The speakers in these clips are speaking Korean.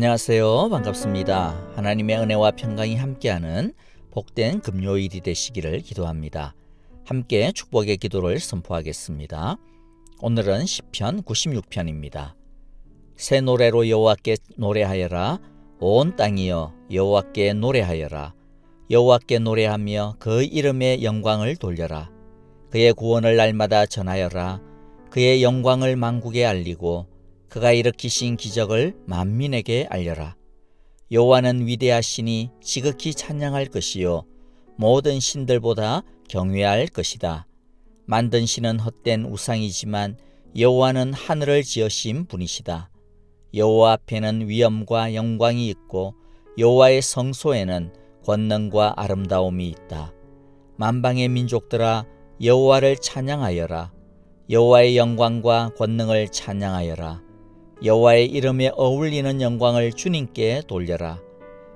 안녕하세요. 반갑습니다. 하나님의 은혜와 평강이 함께하는 복된 금요일이 되시기를 기도합니다. 함께 축복의 기도를 선포하겠습니다. 오늘은 시편 96편입니다. 새 노래로 여호와께 노래하여라. 온 땅이여 여호와께 노래하여라. 여호와께 노래하며 그 이름의 영광을 돌려라. 그의 구원을 날마다 전하여라. 그의 영광을 만국에 알리고 그가 일으키신 기적을 만민에게 알려라. 여호와는 위대하시니 지극히 찬양할 것이요 모든 신들보다 경외할 것이다. 만든 신은 헛된 우상이지만 여호와는 하늘을 지으신 분이시다. 여호와 앞에는 위엄과 영광이 있고 여호와의 성소에는 권능과 아름다움이 있다. 만방의 민족들아 여호와를 찬양하여라. 여호와의 영광과 권능을 찬양하여라. 여호와의 이름에 어울리는 영광을 주님께 돌려라.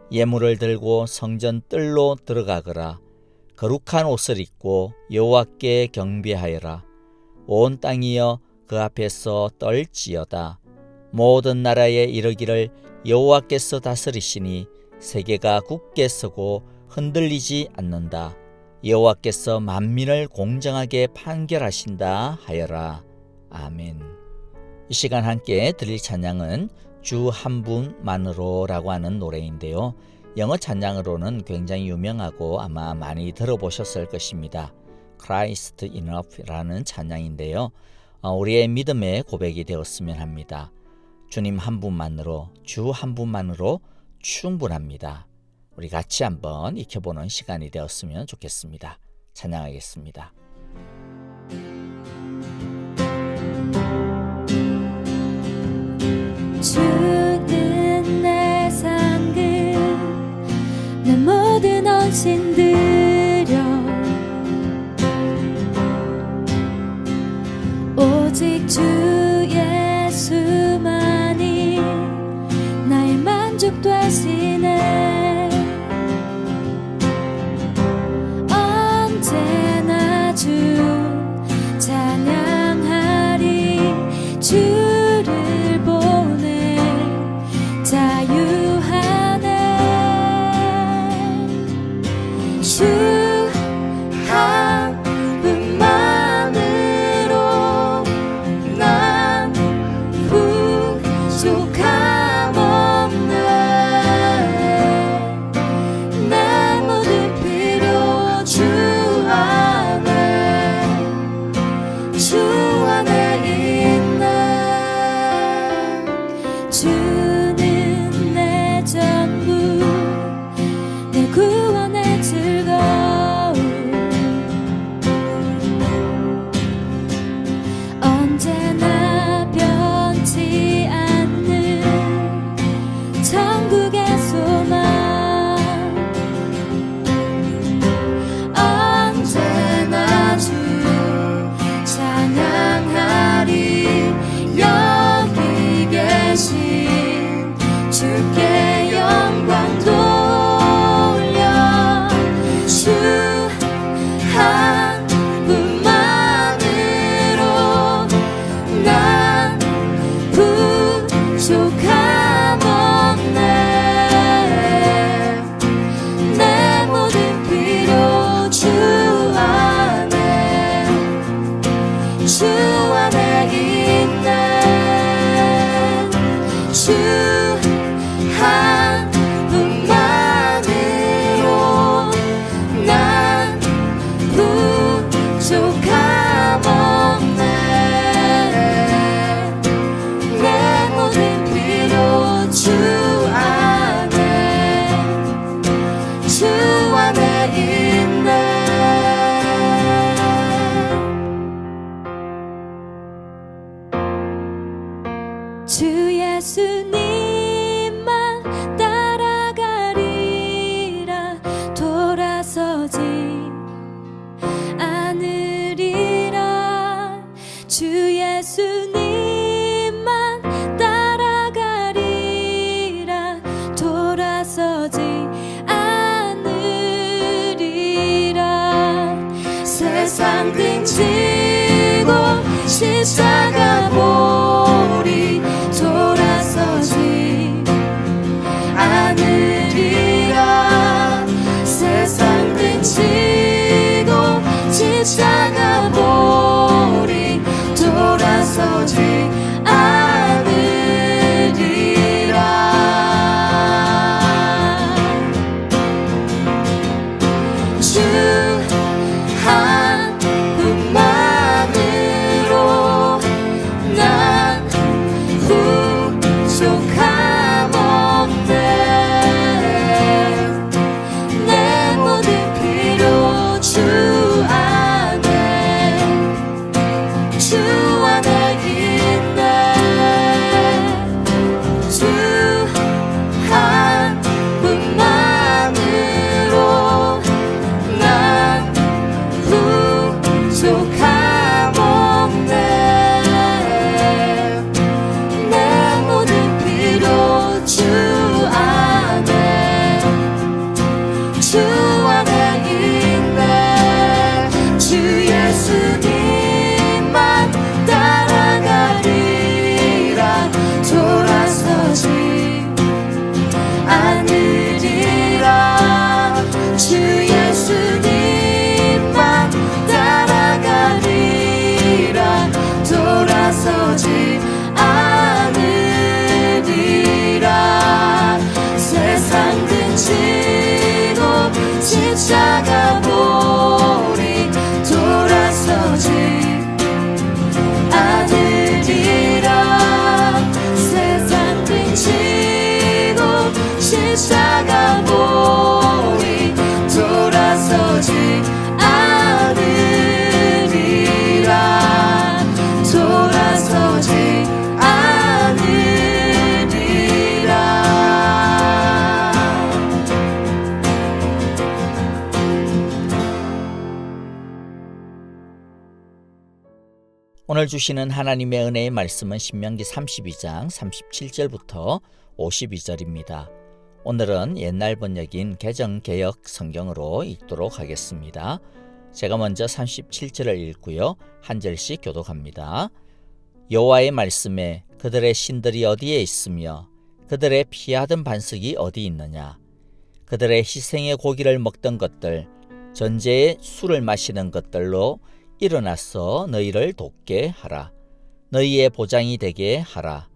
예물을 들고 성전 뜰로 들어가거라. 거룩한 옷을 입고 여호와께 경배하여라. 온 땅이여 그 앞에서 떨지어다. 모든 나라에 이르기를 여호와께서 다스리시니 세계가 굳게 서고 흔들리지 않는다. 여호와께서 만민을 공정하게 판결하신다 하여라. 아멘. 이 시간 함께 드릴 찬양은 주 한 분만으로라고 하는 노래인데요. 영어 찬양으로는 굉장히 유명하고 아마 많이 들어보셨을 것입니다. Christ Enough라는 찬양인데요. 우리의 믿음의 고백이 되었으면 합니다. 주님 한 분만으로, 주 한 분만으로 충분합니다. 우리 같이 한번 익혀보는 시간이 되었으면 좋겠습니다. 찬양하겠습니다. 주는 내 상급 내 모든 헌신 드려 오직 주 예수만이 나의 만족 되시네. 언제나 주 찬양하리. 주를 보내 자유하네. 주 한 분만으로 난 부족함 없네. 내 모든 필요 주 안에 있네. 주는 내 전부 내 구원의 즐거움. 언제나 변치 않는 천국의 소망. 언제나 주 찬양하리. 여기 계신 주께 영광 돌려. 주 한 분만으로 난 부족함 없네. 내 모든 필요 주 안에 있네. 주 한 분만으로 난 부족함 없네. 내 모든 필요 주 안에 있네. 주 예수님만 따라가리라. 돌아서지 않으리라. 주 예수님만 따라가리라. 돌아서지 않으리라. 세상 등지고 십자가 보리. 돌아서지 주 안에 있네 주 한 분만으로 난 부족함없네 내 모든 필요 주 안에 있네 주 예수님만 따라가리라 돌아서지 않으리라 주 예수님만 따라가리라 돌아서지 않으리라 세상 등지고 십자가 보리 돌아서지 않으리라 세상 등지고 십자가 보리 돌아서지 않으리라 돌아서지 않으리라 오늘 주시는 하나님의 은혜의 말씀은 신명기 32장 37절부터 52절입니다. 오늘은 옛날 번역인 개정개역 성경으로 읽도록 하겠습니다. 제가 먼저 37절을 읽고요. 한 절씩 교독합니다. 여호와의 말씀에 그들의 신들이 어디에 있으며 그들의 피하던 반석이 어디 있느냐. 그들의 희생의 고기를 먹던 것들 전제의 술을 마시는 것들로 일어나서 너희를 돕게 하라. 너희의 보장이 되게 하라.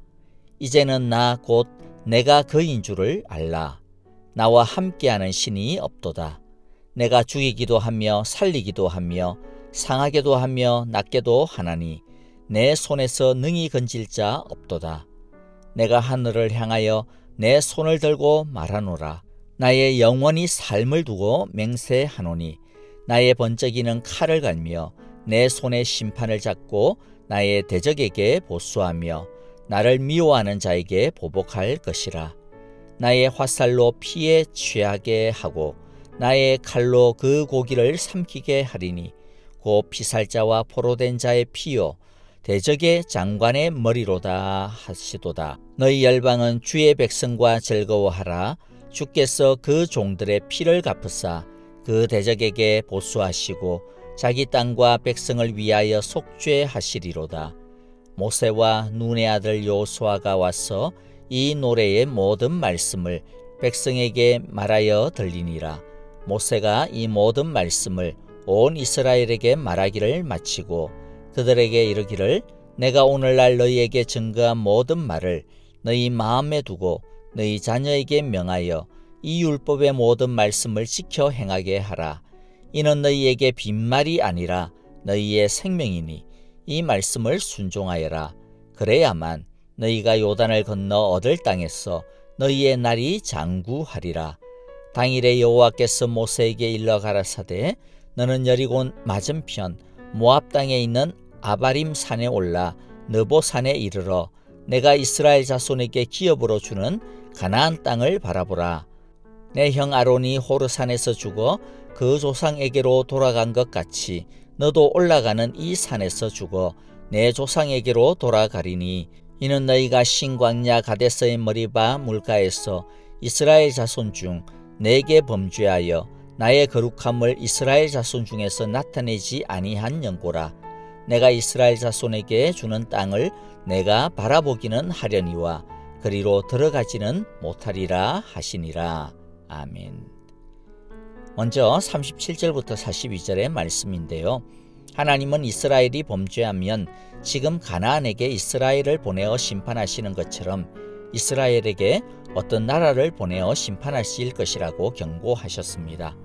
이제는 나 곧 내가 그인 줄을 알라. 나와 함께하는 신이 없도다. 내가 죽이기도 하며 살리기도 하며 상하게도 하며 낫게도 하나니 내 손에서 능히 건질 자 없도다. 내가 하늘을 향하여 내 손을 들고 말하노라. 나의 영원히 삶을 두고 맹세하노니 나의 번쩍이는 칼을 갈며 내 손에 심판을 잡고 나의 대적에게 보수하며 나를 미워하는 자에게 보복할 것이라. 나의 화살로 피에 취하게 하고 나의 칼로 그 고기를 삼키게 하리니 곧 피살자와 포로된 자의 피요 대적의 장관의 머리로다 하시도다. 너희 열방은 주의 백성과 즐거워하라. 주께서 그 종들의 피를 갚으사 그 대적에게 보수하시고 자기 땅과 백성을 위하여 속죄하시리로다. 모세와 눈의 아들 여호수아가 와서 이 노래의 모든 말씀을 백성에게 말하여 들리니라. 모세가 이 모든 말씀을 온 이스라엘에게 말하기를 마치고 그들에게 이르기를 내가 오늘날 너희에게 증거한 모든 말을 너희 마음에 두고 너희 자녀에게 명하여 이 율법의 모든 말씀을 지켜 행하게 하라. 이는 너희에게 빈말이 아니라 너희의 생명이니 이 말씀을 순종하여라. 그래야만 너희가 요단을 건너 얻을 땅에서 너희의 날이 장구하리라. 당일에 여호와께서 모세에게 일러 가라사대 너는 여리곤 맞은편 모압 땅에 있는 아바림 산에 올라 느보 산에 이르러 내가 이스라엘 자손에게 기업으로 주는 가나안 땅을 바라보라. 내 형 아론이 호르산에서 죽어 그 조상에게로 돌아간 것 같이 너도 올라가는 이 산에서 죽어 내 조상에게로 돌아가리니 이는 너희가 신광야 가데스의 머리바 물가에서 이스라엘 자손 중 내게 범죄하여 나의 거룩함을 이스라엘 자손 중에서 나타내지 아니한 연고라. 내가 이스라엘 자손에게 주는 땅을 내가 바라보기는 하려니와 그리로 들어가지는 못하리라 하시니라. 아멘. 먼저 37절부터 42절의 말씀인데요. 하나님은 이스라엘이 범죄하면 지금 가나안에게 이스라엘을 보내어 심판하시는 것처럼 이스라엘에게 어떤 나라를 보내어 심판하실 것이라고 경고하셨습니다.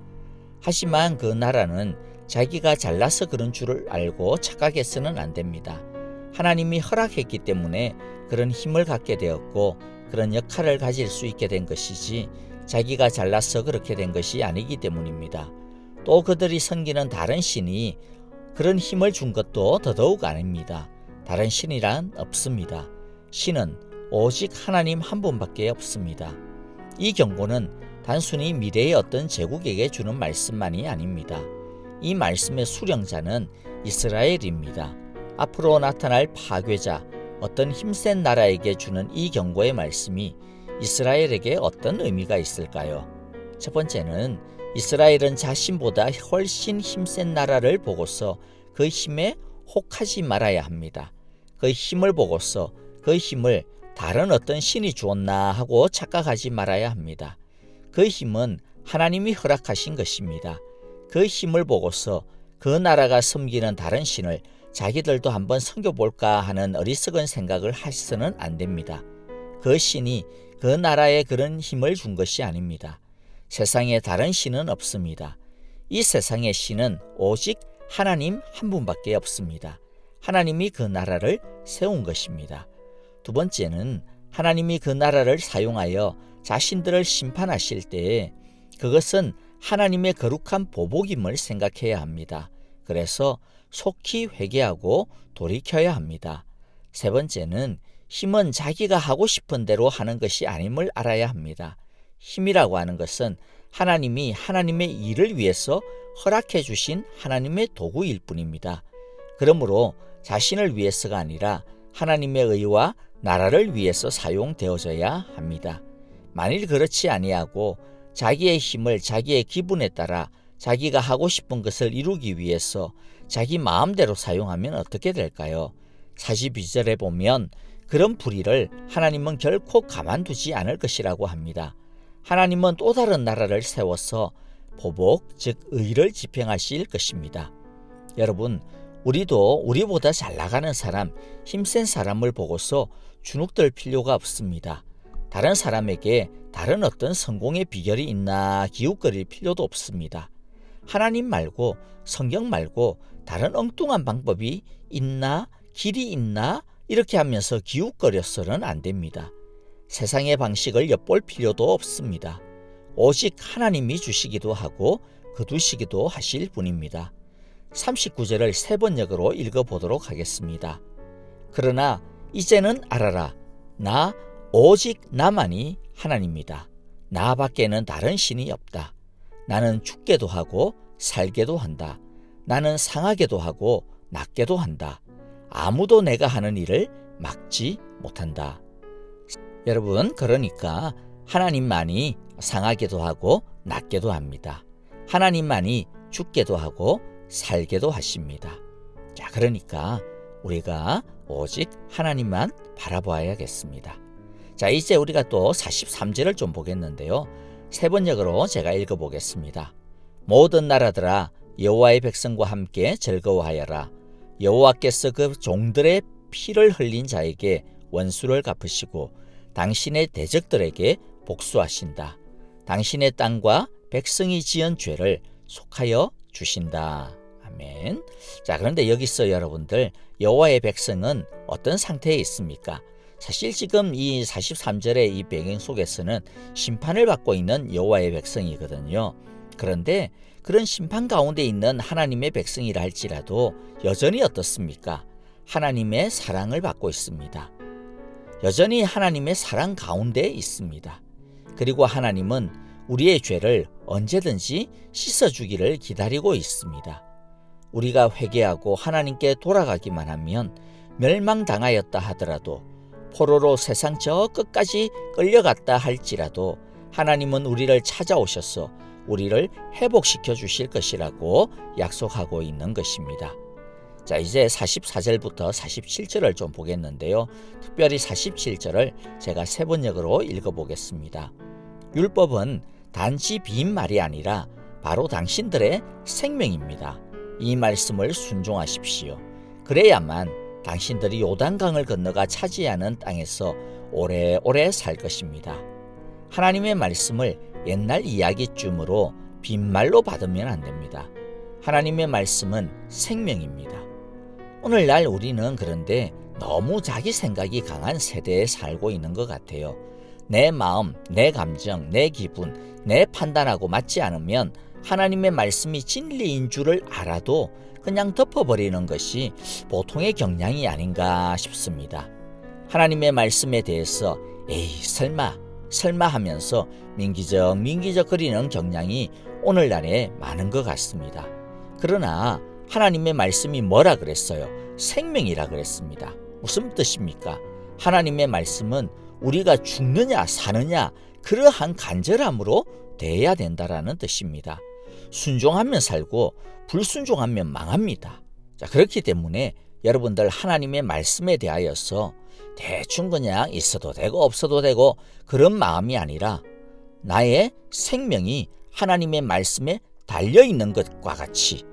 하지만 그 나라는 자기가 잘나서 그런 줄을 알고 착각해서는 안 됩니다. 하나님이 허락했기 때문에 그런 힘을 갖게 되었고 그런 역할을 가질 수 있게 된 것이지 자기가 잘나서 그렇게 된 것이 아니기 때문입니다. 또 그들이 섬기는 다른 신이 그런 힘을 준 것도 더더욱 아닙니다. 다른 신이란 없습니다. 신은 오직 하나님 한 분밖에 없습니다. 이 경고는 단순히 미래의 어떤 제국에게 주는 말씀만이 아닙니다. 이 말씀의 수령자는 이스라엘입니다. 앞으로 나타날 파괴자, 어떤 힘센 나라에게 주는 이 경고의 말씀이 이스라엘에게 어떤 의미가 있을까요? 첫 번째는 이스라엘은 자신보다 훨씬 힘센 나라를 보고서 그 힘에 혹하지 말아야 합니다. 그 힘을 보고서 그 힘을 다른 어떤 신이 주었나 하고 착각하지 말아야 합니다. 그 힘은 하나님이 허락하신 것입니다. 그 힘을 보고서 그 나라가 섬기는 다른 신을 자기들도 한번 섬겨볼까 하는 어리석은 생각을 하셔서는 안 됩니다. 그 신이 그 나라에 그런 힘을 준 것이 아닙니다. 세상에 다른 신은 없습니다. 이 세상의 신은 오직 하나님 한 분밖에 없습니다. 하나님이 그 나라를 세운 것입니다. 두 번째는 하나님이 그 나라를 사용하여 자신들을 심판하실 때에 그것은 하나님의 거룩한 보복임을 생각해야 합니다. 그래서 속히 회개하고 돌이켜야 합니다. 세 번째는 힘은 자기가 하고 싶은 대로 하는 것이 아님을 알아야 합니다. 힘이라고 하는 것은 하나님이 하나님의 일을 위해서 허락해 주신 하나님의 도구일 뿐입니다. 그러므로 자신을 위해서가 아니라 하나님의 의와 나라를 위해서 사용되어져야 합니다. 만일 그렇지 아니하고 자기의 힘을 자기의 기분에 따라 자기가 하고 싶은 것을 이루기 위해서 자기 마음대로 사용하면 어떻게 될까요? 42절에 보면 그런 불의를 하나님은 결코 가만두지 않을 것이라고 합니다. 하나님은 또 다른 나라를 세워서 보복, 즉 의를 집행하실 것입니다. 여러분, 우리도 우리보다 잘 나가는 사람, 힘센 사람을 보고서 주눅들 필요가 없습니다. 다른 사람에게 다른 어떤 성공의 비결이 있나 기웃거릴 필요도 없습니다. 하나님 말고 성경 말고 다른 엉뚱한 방법이 있나 길이 있나 이렇게 하면서 기웃거려서는 안 됩니다. 세상의 방식을 엿볼 필요도 없습니다. 오직 하나님이 주시기도 하고 거두시기도 하실 분입니다. 39절을 세 번역으로 읽어보도록 하겠습니다. 그러나 이제는 알아라. 나 오직 나만이 하나님이다. 나 밖에는 다른 신이 없다. 나는 죽게도 하고 살게도 한다. 나는 상하게도 하고 낫게도 한다. 아무도 내가 하는 일을 막지 못한다. 여러분, 그러니까 하나님만이 상하게도 하고 낫게도 합니다. 하나님만이 죽게도 하고 살게도 하십니다. 자, 그러니까 우리가 오직 하나님만 바라보아야겠습니다. 자, 이제 우리가 또 43절을 좀 보겠는데요. 세 번역으로 제가 읽어보겠습니다. 모든 나라들아 여호와의 백성과 함께 즐거워하여라. 여호와께서 그 종들의 피를 흘린 자에게 원수를 갚으시고 당신의 대적들에게 복수하신다. 당신의 땅과 백성이 지은 죄를 속하여 주신다. 아멘. 자, 그런데 여기서 여러분들 여호와의 백성은 어떤 상태에 있습니까? 사실 지금 이 43절의 이 배경 속에서는 심판을 받고 있는 여호와의 백성이거든요. 그런데 그런 심판 가운데 있는 하나님의 백성이라 할지라도 여전히 어떻습니까? 하나님의 사랑을 받고 있습니다. 여전히 하나님의 사랑 가운데 있습니다. 그리고 하나님은 우리의 죄를 언제든지 씻어주기를 기다리고 있습니다. 우리가 회개하고 하나님께 돌아가기만 하면 멸망당하였다 하더라도 포로로 세상 저 끝까지 끌려갔다 할지라도 하나님은 우리를 찾아오셔서 우리를 회복시켜 주실 것이라고 약속하고 있는 것입니다. 자, 이제 44절부터 47절을 좀 보겠는데요. 특별히 47절을 제가 세 번역으로 읽어보겠습니다. 율법은 단지 빈말이 아니라 바로 당신들의 생명입니다. 이 말씀을 순종하십시오. 그래야만 당신들이 요단강을 건너가 차지하는 땅에서 오래오래 살 것입니다. 하나님의 말씀을 옛날 이야기쯤으로 빈말로 받으면 안 됩니다. 하나님의 말씀은 생명입니다. 오늘날 우리는 그런데 너무 자기 생각이 강한 세대에 살고 있는 것 같아요. 내 마음, 내 감정, 내 기분, 내 판단하고 맞지 않으면 하나님의 말씀이 진리인 줄을 알아도 그냥 덮어버리는 것이 보통의 경향이 아닌가 싶습니다. 하나님의 말씀에 대해서 에이 설마 하면서 민기적 거리는 경향이 오늘날에 많은 것 같습니다. 그러나 하나님의 말씀이 뭐라 그랬어요? 생명이라 그랬습니다. 무슨 뜻입니까? 하나님의 말씀은 우리가 죽느냐 사느냐 그러한 간절함으로 대해야 된다라는 뜻입니다. 순종하면 살고 불순종하면 망합니다. 자, 그렇기 때문에 여러분들 하나님의 말씀에 대하여서 대충 그냥 있어도 되고 없어도 되고 그런 마음이 아니라 나의 생명이 하나님의 말씀에 달려있는 것과 같이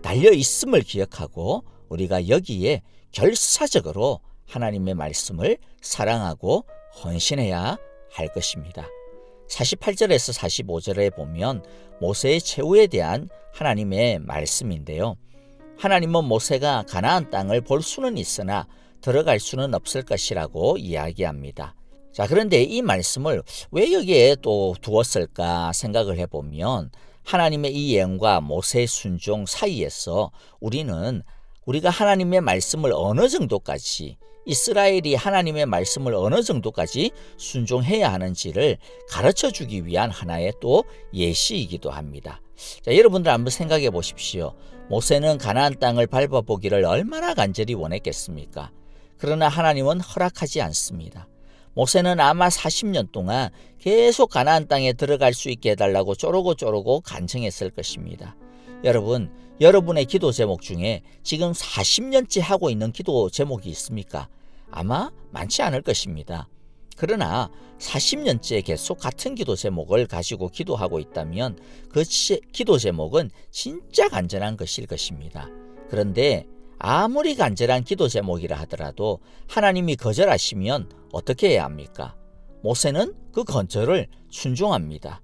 달려있음을 기억하고 우리가 여기에 결사적으로 하나님의 말씀을 사랑하고 헌신해야 할 것입니다. 48절에서 45절에 보면 모세의 최후에 대한 하나님의 말씀인데요. 하나님은 모세가 가나안 땅을 볼 수는 있으나 들어갈 수는 없을 것이라고 이야기합니다. 자, 그런데 이 말씀을 왜 여기에 또 두었을까 생각을 해보면 하나님의 이 예언과 모세의 순종 사이에서 우리가 하나님의 말씀을 어느 정도까지 이스라엘이 하나님의 말씀을 어느 정도까지 순종해야 하는지를 가르쳐주기 위한 하나의 또 예시이기도 합니다. 자, 여러분들 한번 생각해 보십시오. 모세는 가나안 땅을 밟아보기를 얼마나 간절히 원했겠습니까? 그러나 하나님은 허락하지 않습니다. 모세는 아마 40년 동안 계속 가나안 땅에 들어갈 수 있게 해달라고 쪼르고 간청했을 것입니다. 여러분의 기도 제목 중에 지금 40년째 하고 있는 기도 제목이 있습니까? 아마 많지 않을 것입니다. 그러나 40년째 계속 같은 기도 제목을 가지고 기도하고 있다면 그 기도 제목은 진짜 간절한 것일 것입니다. 그런데 아무리 간절한 기도 제목이라 하더라도 하나님이 거절하시면 어떻게 해야 합니까? 모세는 그 건절을 순종합니다.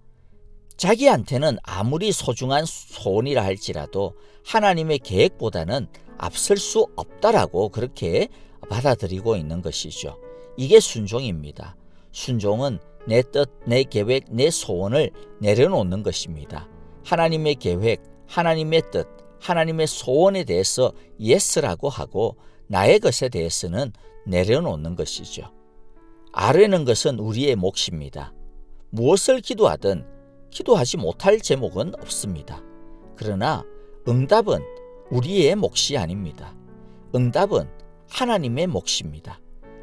자기한테는 아무리 소중한 소원이라 할지라도 하나님의 계획보다는 앞설 수 없다라고 그렇게 받아들이고 있는 것이죠. 이게 순종입니다. 순종은 내 뜻, 내 계획, 내 소원을 내려놓는 것입니다. 하나님의 계획, 하나님의 뜻, 하나님의 소원에 대해서 예스라고 하고 나의 것에 대해서는 내려놓는 것이죠. 아뢰는 것은 우리의 몫입니다. 무엇을 기도하든 기도하지 못할 제목은 없습니다. 그러나 응답은 우리의 몫이 아닙니다. 응답은 하나님의 몫입니다.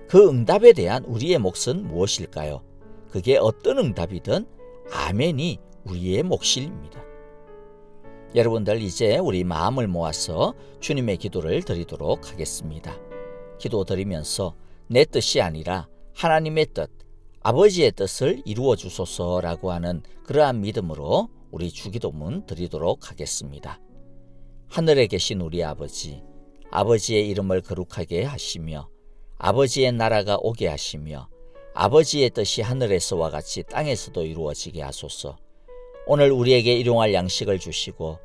그 응답에 대한 우리의 몫은 무엇일까요? 그게 어떤 응답이든 아멘이 우리의 몫입니다. 여러분들 이제 우리 마음을 모아서 주님의 기도를 드리도록 하겠습니다. 기도 드리면서 내 뜻이 아니라 하나님의 뜻, 아버지의 뜻을 이루어 주소서라고 하는 그러한 믿음으로 우리 주기도문 드리도록 하겠습니다. 하늘에 계신 우리 아버지, 아버지의 이름을 거룩하게 하시며 아버지의 나라가 오게 하시며 아버지의 뜻이 하늘에서와 같이 땅에서도 이루어지게 하소서. 오늘 우리에게 일용할 양식을 주시고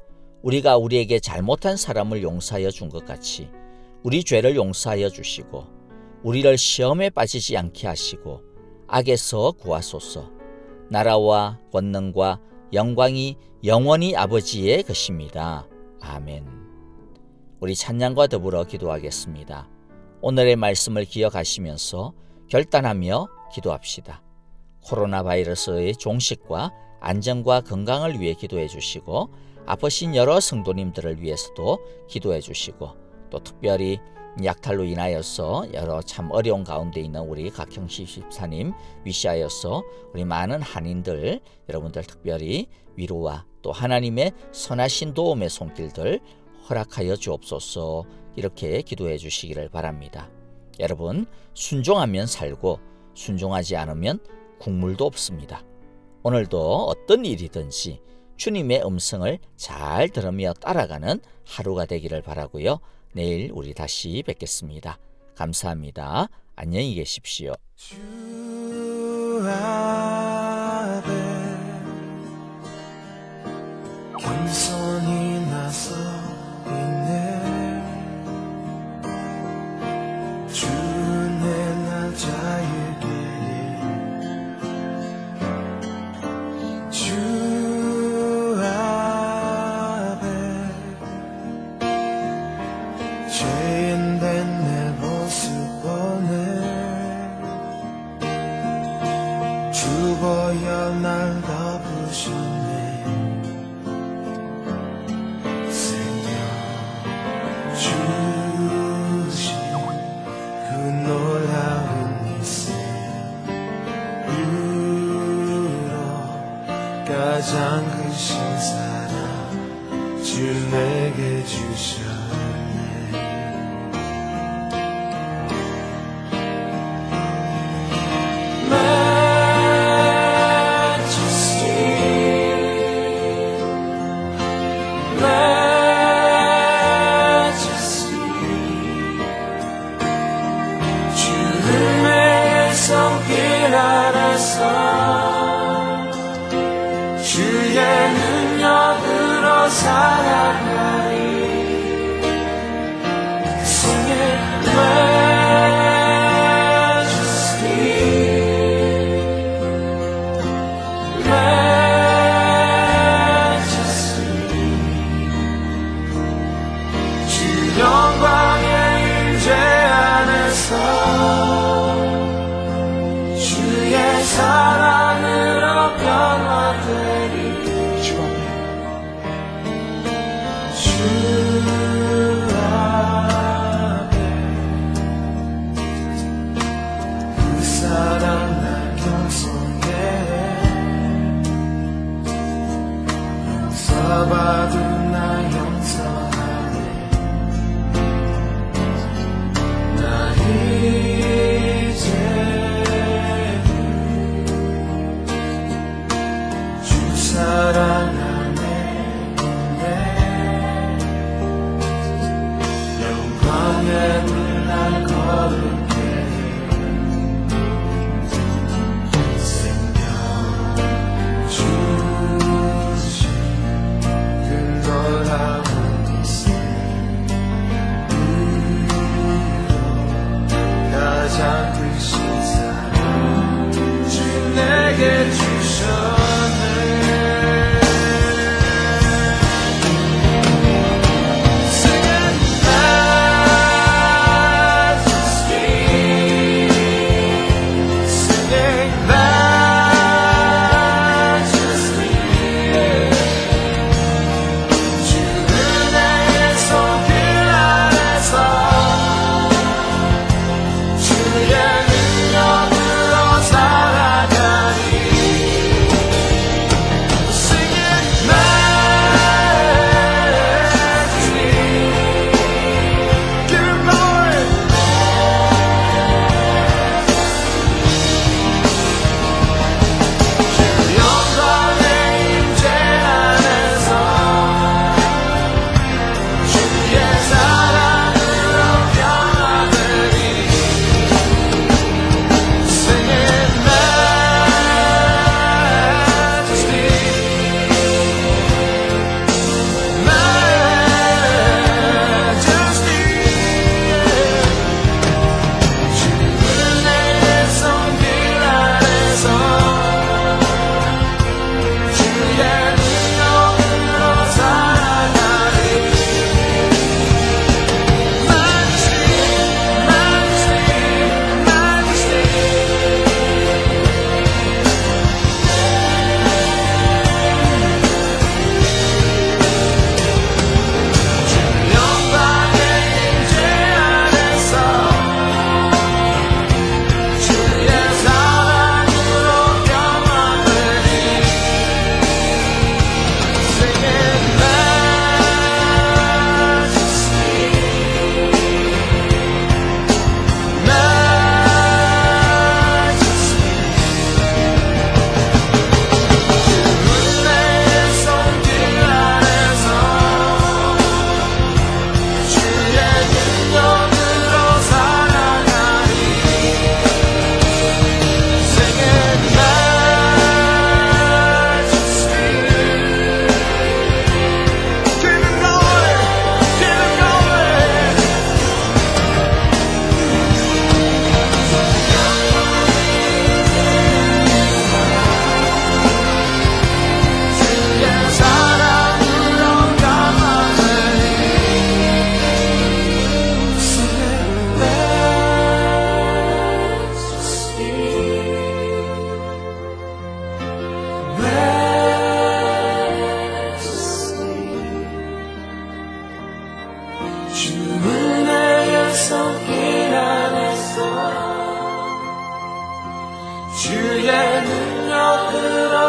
우리가 우리에게 잘못한 사람을 용서하여 준 것 같이 우리 죄를 용서하여 주시고 우리를 시험에 빠지지 않게 하시고 악에서 구하소서. 나라와 권능과 영광이 영원히 아버지의 것입니다. 아멘. 우리 찬양과 더불어 기도하겠습니다. 오늘의 말씀을 기억하시면서 결단하며 기도합시다. 코로나 바이러스의 종식과 안전과 건강을 위해 기도해 주시고 아프신 여러 성도님들을 위해서도 기도해 주시고 또 특별히 약탈로 인하여서 여러 참 어려운 가운데 있는 우리 각형시 집사님 위시하여서 우리 많은 한인들 여러분들 특별히 위로와 또 하나님의 선하신 도움의 손길들 허락하여 주옵소서. 이렇게 기도해 주시기를 바랍니다. 여러분, 순종하면 살고 순종하지 않으면 국물도 없습니다. 오늘도 어떤 일이든지 주님의 음성을 잘 들으며 따라가는 하루가 되기를 바라고요. 내일 우리 다시 뵙겠습니다. 감사합니다. 안녕히 계십시오. 주 앞에 겸손히 나서 있네. 주 내 나자에게 주 주 내게 주셨네. 주의 능력으로 살아가리. Sing it, majesty, majesty. 주 영광의 임재 안에서 주의 사랑으로 변화되리. 주 앞에 그 사랑 날 경성해. 용서받은 나 용서하네. 나 이제 주 사랑 안에 있네. 영광의 날 걸을게. 생명 주신 그 너라고 있어. 가장 크신 사랑 주 내게 주셨네.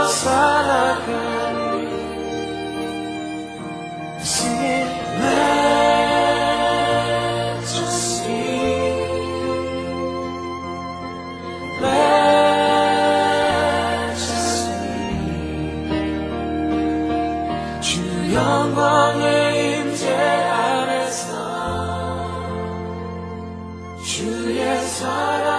살아가니 주의 사랑